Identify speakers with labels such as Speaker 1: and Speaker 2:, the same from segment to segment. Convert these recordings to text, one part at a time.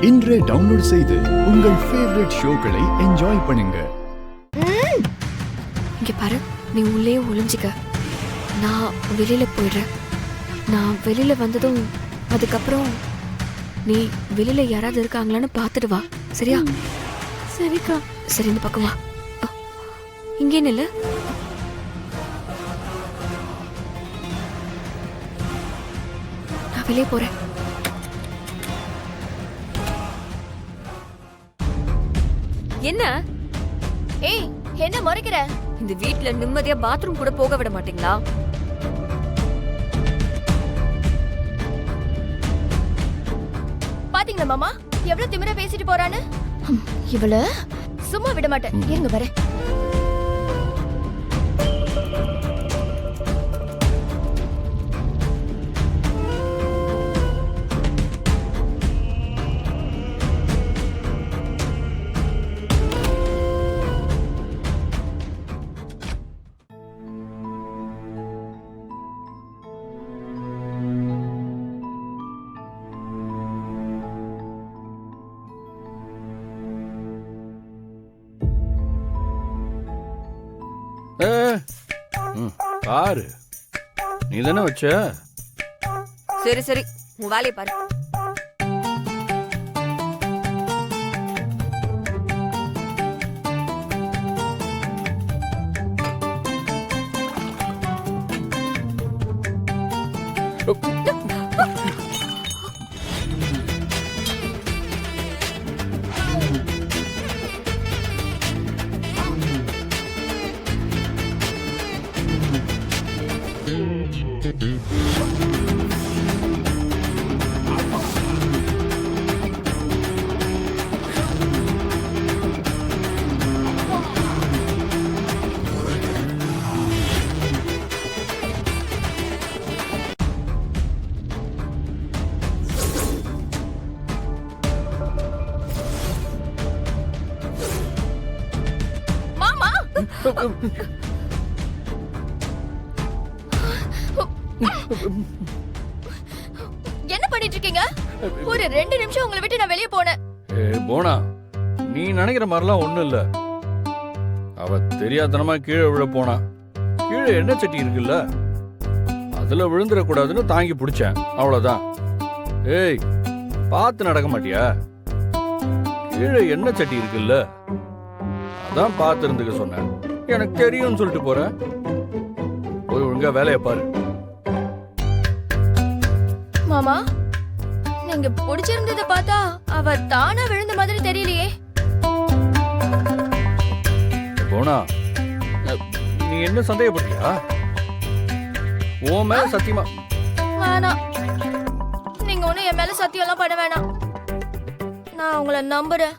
Speaker 1: இன்றே டவுன்லோட் செய்து உங்கள் ஃபேவரட் ஷோக்களை என்ஜாய் பண்ணுங்க.
Speaker 2: இங்க பாரு, நீ உள்ளே ஒளிஞ்சிக்க, நான் வெளியில போயிடுறேன். நான் வெளியில வந்ததும் அதுக்கப்புறம் நீ வெளியில யாராவது இருக்காங்களான்னு பார்த்துட்டு வா, சரியா?
Speaker 3: சரிக்கா.
Speaker 2: சரி, இந்த பக்கம் வா. இங்கே நில்லு. நான் வெளியே போறேன். என்ன?
Speaker 3: ஏய், என்ன முறைக்கிற?
Speaker 2: இந்த வீட்ல நிம்மதியா பாத்ரூம் கூட போக விட மாட்டீங்களா?
Speaker 3: பாத்தீங்களா மாமா, எவ்வளவு திமிரா பேசிட்டு போறான்னு? இவள சும்மா விட மாட்டேன். எங்க வர?
Speaker 4: பாரு, நீ தானே வச்ச.
Speaker 2: சரி சரி, உன் வேலையை பாரு.
Speaker 3: என்ன பண்ணிட்டு இருக்கீங்க? ஒரு 2 நிமிஷம் உங்களை விட்டு நான் வெளியே போனேன்.
Speaker 4: போனா, நீ நினைக்கிற மாதிரிலாம் ஒண்ணும் இல்ல. அவ தெரியாதனமா கீழே விழ போனா. கீழே எண்ணெய் சட்டி இருக்குல்ல, அதுல விழுந்துட கூடாதுன்னு தாங்கி பிடிச்சேன், அவ்வளவுதான். ஏய், பார்த்து நடக்க மாட்டியா? கீழே எண்ணெய் சட்டி இருக்குல்ல, அதான் பார்த்து இருந்துக்க சொன்னேன். எனக்கு தெரியும்னு சொல்லிட்டு போற. போய் ஒழுங்கா வேலையை பாரு.
Speaker 3: மாமா, நீங்க பிடிச்சிருந்தத பார்த்தா அவ தானா விழுந்த மாதிரி தெரியலையே.
Speaker 4: போனா, நீ என்ன சந்தேகப்பட்டியா? உன் மேல சத்தியமா
Speaker 3: வேணாம், நீங்க ஒண்ணு என் மேல சத்தியம் எல்லாம் பண்ண வேணாம். நான் உங்களை நம்புறேன்.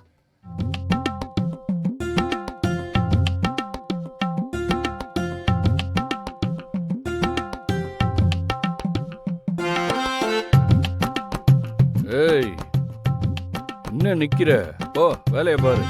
Speaker 4: ஏய், என்ன நிக்கிற? போ வேலையை பாரு.